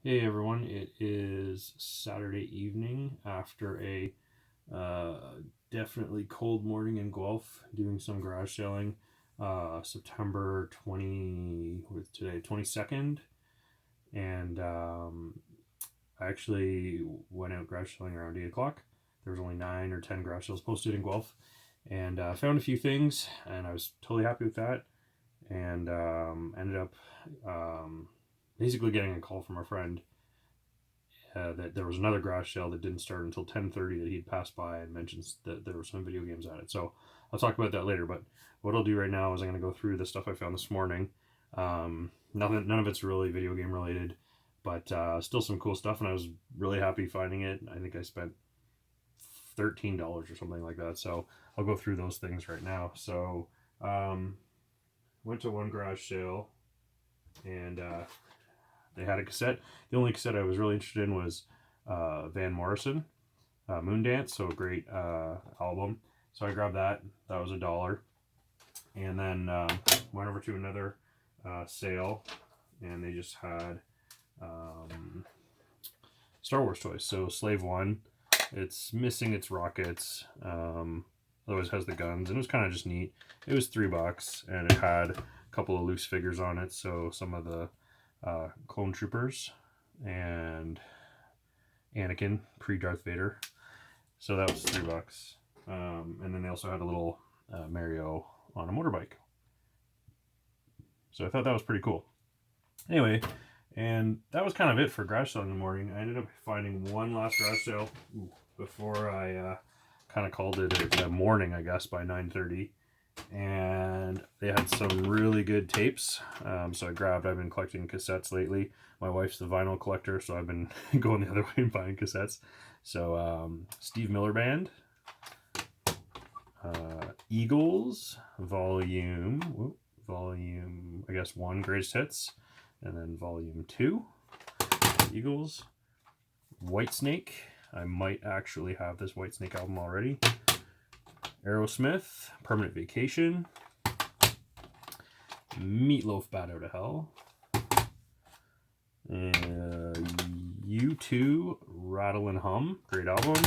Hey everyone, it is Saturday evening after a definitely cold morning in Guelph, doing some garage selling. September 20, with today, 22nd, and I actually went out garage selling around 8 o'clock. There was only 9 or 10 garage sales posted in Guelph, and found a few things, and I was totally happy with that, and ended up basically getting a call from a friend that there was another garage sale that didn't start until 10:30 that he'd passed by and mentions that there were some video games at it. So I'll talk about that later. But what I'll do right now is I'm going to go through the stuff I found this morning. None of it's really video game related, but still some cool stuff, and I was really happy finding it. I think I spent $13 or something like that. So I'll go through those things right now. So went to one garage sale, and they had a cassette. The only cassette I was really interested in was Van Morrison, Moondance, so a great album. So I grabbed that. That was $1. And then went over to another sale, and they just had Star Wars toys. So Slave One, it's missing its rockets. Otherwise has the guns, and it was kind of just neat. It was $3, and it had a couple of loose figures on it. So some of the clone troopers and Anakin pre-Darth Vader, so that was $3. And then they also had a little Mario on a motorbike, so I thought that was pretty cool. Anyway, and that was kind of it for garage sale in the morning. I ended up finding one last garage sale before I kind of called it a morning, I guess, by 9:30. And they had some really good tapes, so I've been collecting cassettes lately. My wife's the vinyl collector, so I've been going the other way and buying cassettes. So Steve Miller Band, Eagles volume I guess 1, Greatest Hits, and then volume 2, Eagles. Whitesnake, I might actually have this Whitesnake album already. Aerosmith, Permanent Vacation. Meatloaf, Bat Out of Hell. U2, Rattle and Hum, great album.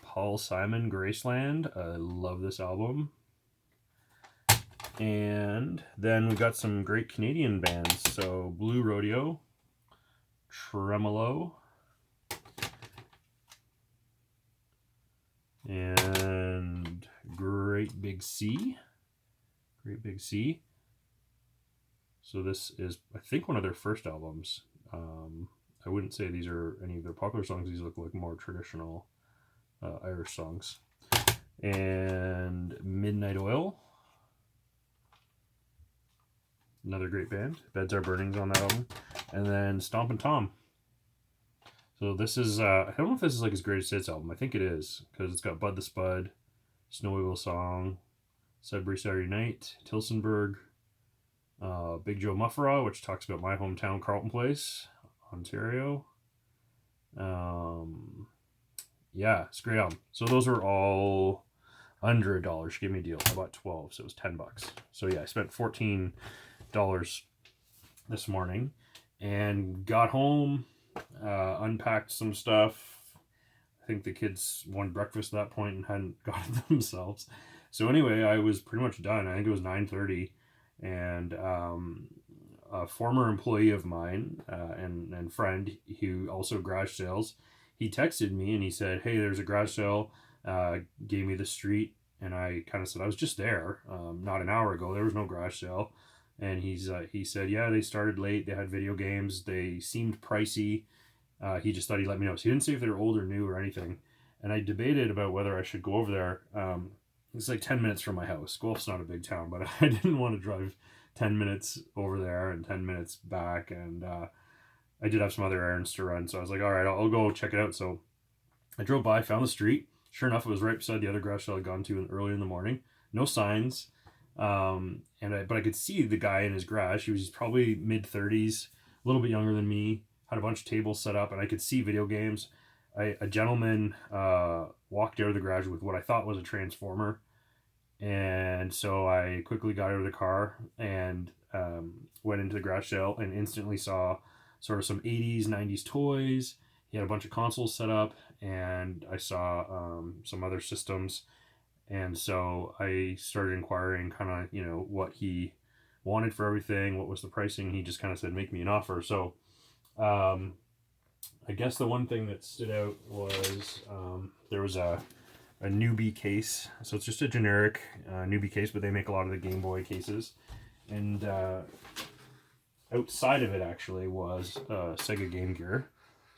Paul Simon, Graceland, I love this album. And then we got some great Canadian bands. So Blue Rodeo, Tremolo, and Great Big Sea. So this is, I think, one of their first albums. I wouldn't say these are any of their popular songs. These look like more traditional Irish songs. And Midnight Oil, another great band. Beds Are Burning's on that album. And then Stompin' Tom. So this is, I don't know if this is like his greatest hits album. I think it is, because it's got Bud the Spud, Snowy Will Song, Sudbury Saturday Night, Tilsonburg, Big Joe Mufferaw, which talks about my hometown, Carleton Place, Ontario. Yeah, it's a great album. So those were all under $1. She gave me a deal. I bought 12, so it was $10. So yeah, I spent $14 this morning, and got home, unpacked some stuff. I think the kids wanted breakfast at that point and hadn't got it themselves. So anyway, I was pretty much done. I think it was 9:30, and a former employee of mine and friend who also garage sales, he texted me and he said, "Hey, there's a garage sale." Gave me the street, and I kind of said, "I was just there not an hour ago. There was no garage sale." And he said, "Yeah, they started late. They had video games. They seemed pricey." He just thought he'd let me know. So he didn't say if they were old or new or anything. And I debated about whether I should go over there. It's like 10 minutes from my house. Guelph's not a big town, but I didn't want to drive 10 minutes over there and 10 minutes back. And I did have some other errands to run. So I was like, all right, I'll go check it out. So I drove by, found the street. Sure enough, it was right beside the other garage sale I'd gone to early in the morning. No signs. But I could see the guy in his garage. He was probably mid-30s, a little bit younger than me, had a bunch of tables set up, and I could see video games. A gentleman walked out of the garage with what I thought was a transformer, and so I quickly got out of the car and went into the garage sale and instantly saw sort of some 80s, 90s toys. He had a bunch of consoles set up, and I saw some other systems. And so I started inquiring kind of, what he wanted for everything, what was the pricing. He just kind of said, make me an offer. So I guess the one thing that stood out was there was a newbie case. So it's just a generic newbie case, but they make a lot of the Game Boy cases. And outside of it actually was Sega Game Gear.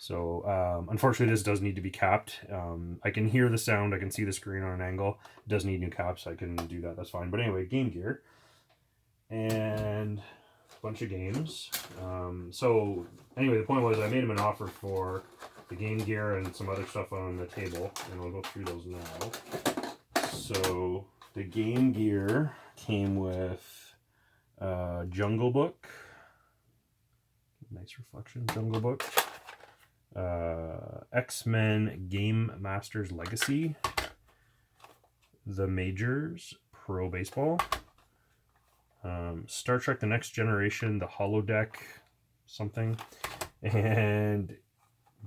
So unfortunately this does need to be capped. I can hear the sound, I can see the screen on an angle. It does need new caps, I can do that, that's fine. But anyway, Game Gear. And a bunch of games. So anyway, the point was I made him an offer for the Game Gear and some other stuff on the table, and I'll go through those now. So the Game Gear came with Jungle Book. Nice reflection, Jungle Book. X-Men Game Masters Legacy. The Majors Pro Baseball. Star Trek The Next Generation, the Holodeck something, and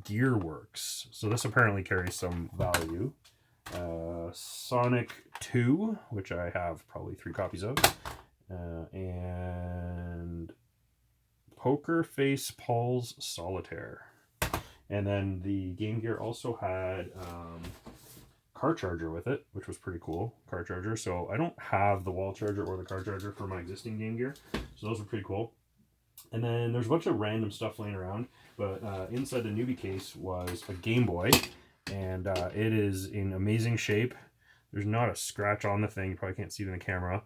Gearworks. So this apparently carries some value. Sonic 2, which I have probably 3 copies of, and Poker Face Paul's Solitaire. And then the Game Gear also had car charger with it, which was pretty cool. Car charger. So I don't have the wall charger or the car charger for my existing Game Gear, so those were pretty cool. And then there's a bunch of random stuff laying around, but inside the newbie case was a Game Boy, and it is in amazing shape. There's not a scratch on the thing. You probably can't see it in the camera.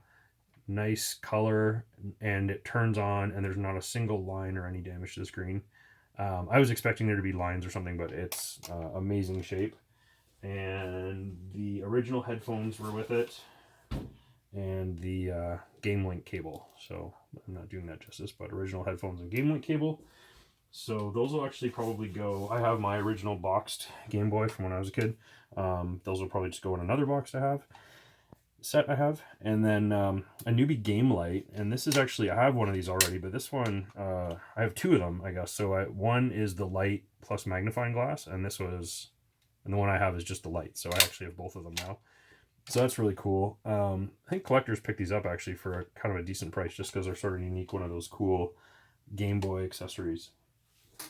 Nice color, and it turns on, and there's not a single line or any damage to the screen. I was expecting there to be lines or something, but it's amazing shape. And the original headphones were with it, and the Game Link cable. So I'm not doing that justice, but original headphones and Game Link cable. So those will actually probably go. I have my original boxed Game Boy from when I was a kid. Those will probably just go in another box set I have. And then a newbie game light, and this is actually, I have one of these already, but this one I have 2 of them, I guess. So one is the light plus magnifying glass, and the one I have is just the light. So I actually have both of them now. So that's really cool. I think collectors pick these up actually for kind of a decent price, just because they're sort of unique, one of those cool Game Boy accessories.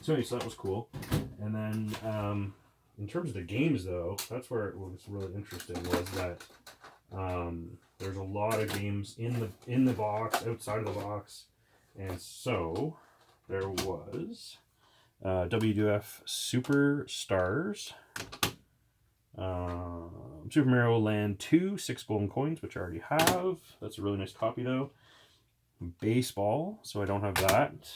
So anyway, so that was cool. And then in terms of the games though, that's where it was really interesting, was that there's a lot of games in the box, outside of the box. And so there was WWF Superstars, Super Mario Land 2, 6 golden coins, which I already have. That's a really nice copy though. Baseball, so I don't have that.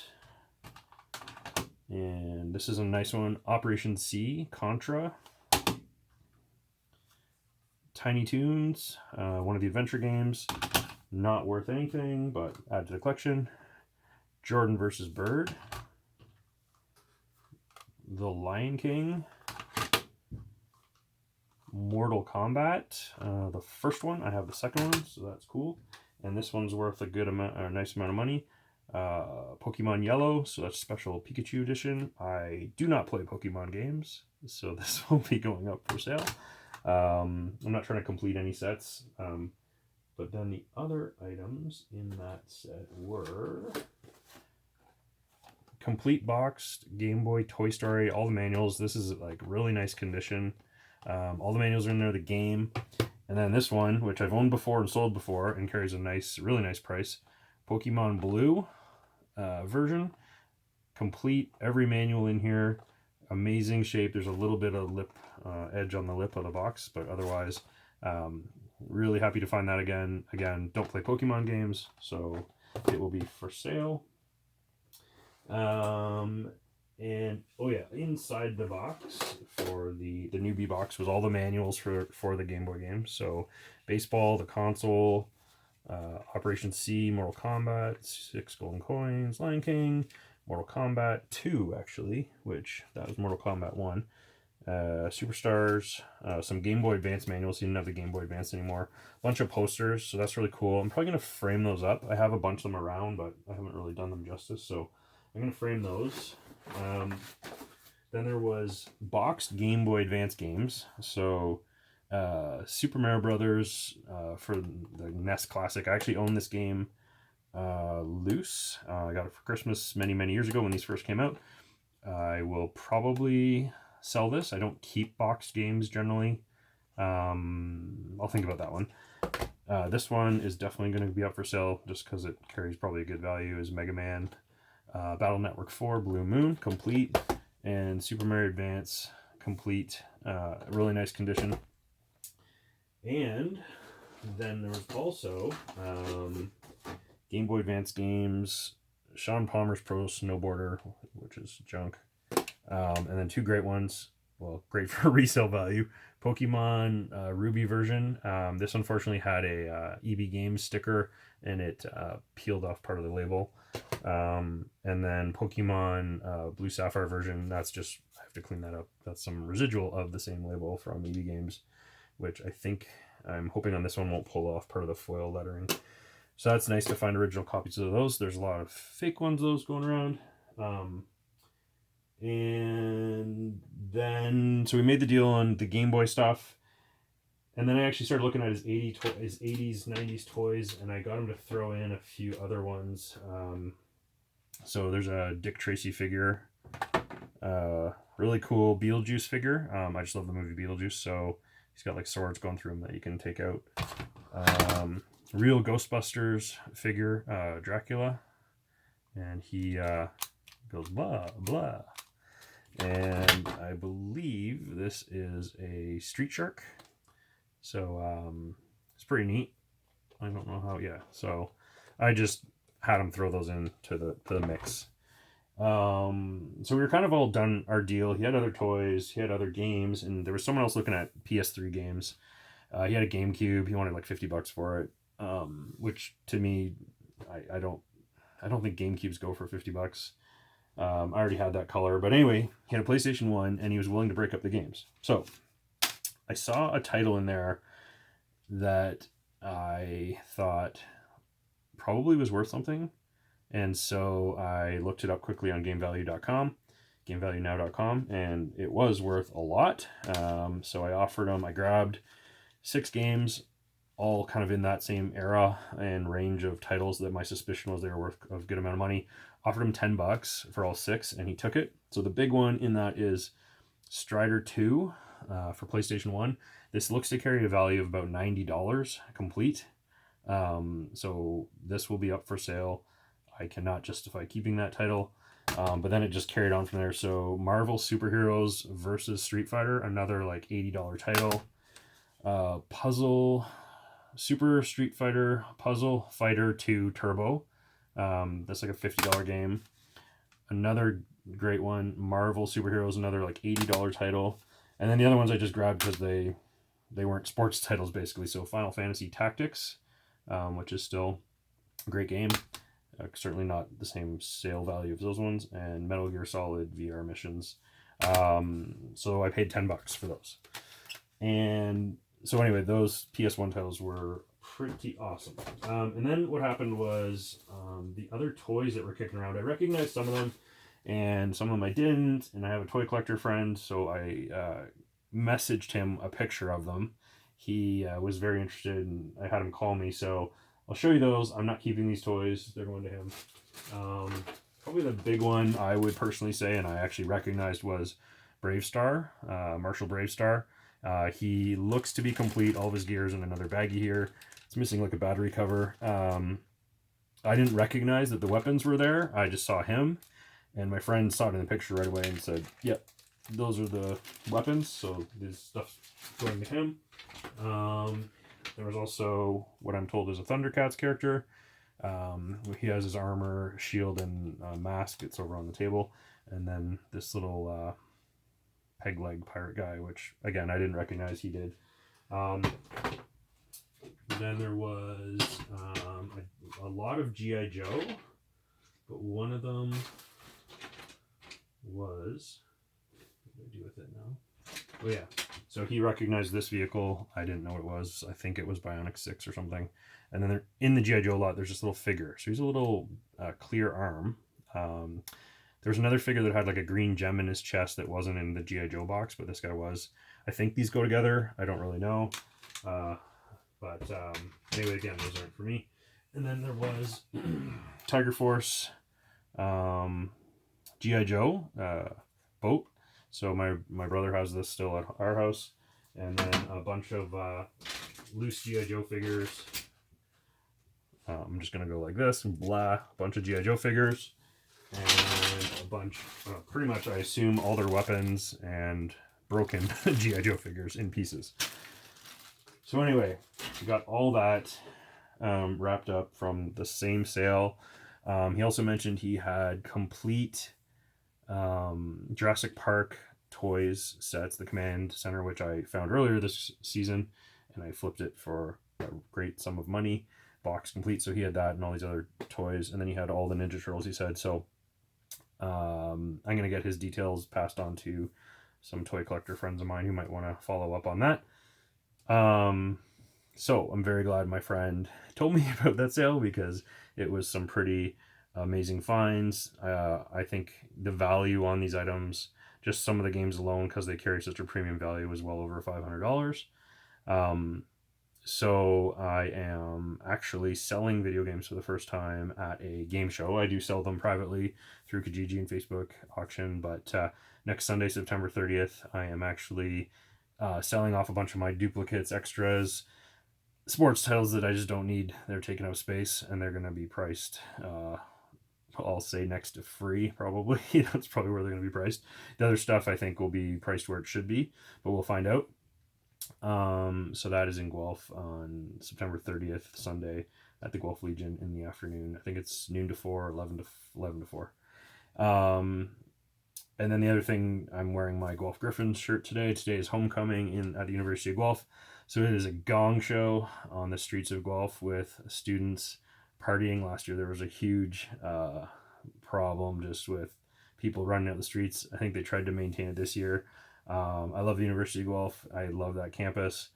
And this is a nice one. Operation C, Contra. Tiny Toons, one of the adventure games. Not worth anything, but add to the collection. Jordan versus Bird. The Lion King. Mortal Kombat. The first one, I have the second one, so that's cool. And this one's worth a good amount, or a nice amount of money. Pokemon Yellow, so that's special Pikachu edition. I do not play Pokemon games, so this will be going up for sale. I'm not trying to complete any sets, but then the other items in that set were complete boxed Game Boy, Toy Story, all the manuals. This is like really nice condition. All the manuals are in there, the game. And then this one, which I've owned before and sold before and carries a nice, really nice price. Pokemon Blue version. Complete, every manual in here. Amazing shape. There's a little bit of lip edge on the lip of the box, but otherwise, really happy to find that again. Again, don't play Pokemon games, so it will be for sale. And oh yeah, inside the box for the newbie box was all the manuals for the Game Boy games. So baseball, the console, Operation C, Mortal Kombat, 6 golden coins, Lion King, Mortal Kombat 2 actually, which that was Mortal Kombat 1. Superstars, some Game Boy Advance manuals. You didn't have the Game Boy Advance anymore. A bunch of posters, so that's really cool. I'm probably going to frame those up. I have a bunch of them around, but I haven't really done them justice, so I'm going to frame those. Then there was boxed Game Boy Advance games. So Super Mario Brothers for the NES Classic. I actually own this game loose. I got it for Christmas many years ago when these first came out. I will probably sell this. I don't keep boxed games generally. I'll think about that one. This one is definitely going to be up for sale just because it carries probably a good value. Is Mega Man Battle Network 4 Blue Moon complete, and Super Mario Advance complete. Really nice condition. And then there was also Game Boy Advance games, Sean Palmer's Pro Snowboarder, which is junk. And then two great ones. Well, great for resale value. Pokemon Ruby version. This unfortunately had a EB Games sticker, and it peeled off part of the label. And then Pokemon Blue Sapphire version. That's just, I have to clean that up. That's some residual of the same label from EB Games, which I'm hoping on this one won't pull off part of the foil lettering. So that's nice to find original copies of those. There's a lot of fake ones of those going around. And then, so we made the deal on the Game Boy stuff. And then I actually started looking at his 80s, 90s toys, and I got him to throw in a few other ones. So there's a Dick Tracy figure. Really cool Beetlejuice figure. I just love the movie Beetlejuice, so he's got like swords going through him that you can take out. Real Ghostbusters figure, Dracula. And he goes blah, blah. And I believe this is a Street Shark. So it's pretty neat. I don't know how, yeah. So I just had him throw those into the mix. So we were kind of all done our deal. He had other toys, he had other games, and there was someone else looking at PS3 games. He had a GameCube. He wanted like $50 for it, which to me, I don't think GameCubes go for $50. I already had that color, but anyway, he had a PlayStation 1 and he was willing to break up the games. So I saw a title in there that I thought probably was worth something, and so I looked it up quickly on GameValue.com, GameValueNow.com, and it was worth a lot. So I offered him. I grabbed 6 games, all kind of in that same era and range of titles that my suspicion was they were worth a good amount of money. Offered him $10 for all 6, and he took it. So the big one in that is Strider 2 for PlayStation 1. This looks to carry a value of about $90 complete. So this will be up for sale. I cannot justify keeping that title. But then it just carried on from there. So Marvel Superheroes versus Street Fighter, another like $80 title. Super Street Fighter Puzzle Fighter 2 Turbo. That's like a $50 game. Another great one, Marvel Superheroes, another like $80 title. And then the other ones I just grabbed because they weren't sports titles basically. So Final Fantasy Tactics, which is still a great game. Certainly not the same sale value as those ones. And Metal Gear Solid VR Missions. So I paid $10 for those. And so anyway, those PS1 titles were pretty awesome. And then what happened was the other toys that were kicking around, I recognized some of them and some of them I didn't. And I have a toy collector friend, so I messaged him a picture of them. He was very interested, and I had him call me. So I'll show you those. I'm not keeping these toys. They're going to him. Probably the big one I would personally say, and I actually recognized, was Bravestar, Marshall Bravestar. He looks to be complete. All of his gears in another baggie here. It's missing like a battery cover. I didn't recognize that the weapons were there. I just saw him, and my friend saw it in the picture right away and said, yep, those are the weapons. So this stuff's going to him. There was also what I'm told is a Thundercats character. He has his armor, shield, and mask. It's over on the table. And then this little peg leg pirate guy, which again I didn't recognize. He did. Then there was a lot of G.I. Joe, but one of them was, what do I do with it now? Oh yeah, so he recognized this vehicle. I didn't know what it was. I think it was Bionic 6 or something. And then in the G.I. Joe lot, there's this little figure. So he's a little clear arm. There was another figure that had like a green gem in his chest that wasn't in the G.I. Joe box, but this guy was. I think these go together. I don't really know. But anyway, again, those aren't for me. And then there was Tiger Force, G.I. Joe boat. So my brother has this still at our house. And then a bunch of loose G.I. Joe figures. I'm just going to go like this. Blah. A bunch of G.I. Joe figures. And a bunch, pretty much, I assume, all their weapons and broken G.I. Joe figures in pieces. So anyway, we got all that wrapped up from the same sale. He also mentioned he had complete Jurassic Park toys sets, the Command Center, which I found earlier this season, and I flipped it for a great sum of money, box complete. So he had that and all these other toys, and then he had all the Ninja Turtles, he said. So I'm going to get his details passed on to some toy collector friends of mine who might want to follow up on that. So I'm very glad my friend told me about that sale, because it was some pretty amazing finds. I think the value on these items, just some of the games alone, because they carry such a premium value, was well over $500. So I am actually selling video games for the first time at a game show. I do sell them privately through Kijiji and Facebook auction, but next Sunday, September 30th, I am actually selling off a bunch of my duplicates, extras, sports titles that I just don't need. They're taking up space, and they're going to be priced, I'll say next to free, probably. That's probably where they're going to be priced. The other stuff I think will be priced where it should be, but we'll find out. So that is in Guelph on September 30th, Sunday, at the Guelph Legion in the afternoon. I think it's noon to 4, 11 to 4. And then the other thing, I'm wearing my Guelph Griffins shirt today. Today is homecoming at the University of Guelph. So it is a gong show on the streets of Guelph with students partying. Last year there was a huge problem just with people running out the streets. I think they tried to maintain it this year. I love the University of Guelph. I love that campus.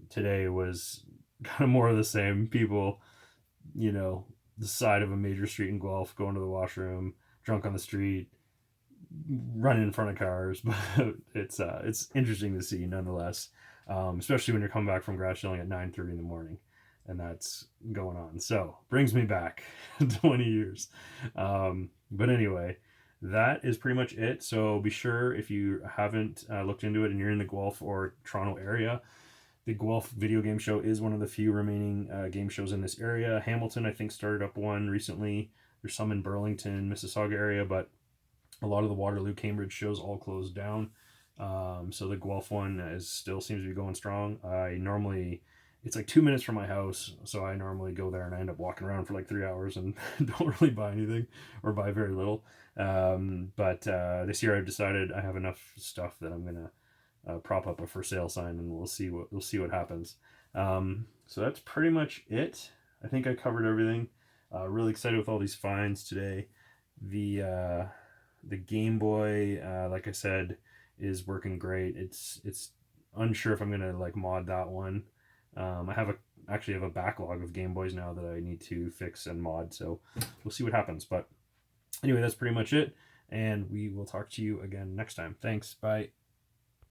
Today was kind of more of the same. People, the side of a major street in Guelph, going to the washroom, drunk on the street, running in front of cars. But it's interesting to see nonetheless, especially when you're coming back from grad showing at 9:30 in the morning, and that's going on. So brings me back 20 years. But anyway, that is pretty much it. So be sure, if you haven't looked into it and you're in the Guelph or Toronto area, the Guelph Video Game Show is one of the few remaining game shows in this area. Hamilton, I think, started up one recently. There's some in Burlington, Mississauga area, but a lot of the Waterloo, Cambridge shows all closed down. So the Guelph one still seems to be going strong. It's like 2 minutes from my house, so I normally go there and I end up walking around for like 3 hours and don't really buy anything, or buy very little. But this year I've decided I have enough stuff that I'm gonna prop up a for sale sign, and we'll see what happens. So that's pretty much it. I think I covered everything. Really excited with all these finds today. The Game Boy, like I said, is working great. It's unsure if I'm gonna like mod that one. I actually have a backlog of Game Boys now that I need to fix and mod, so we'll see what happens. But anyway, that's pretty much it, and we will talk to you again next time. Thanks. Bye.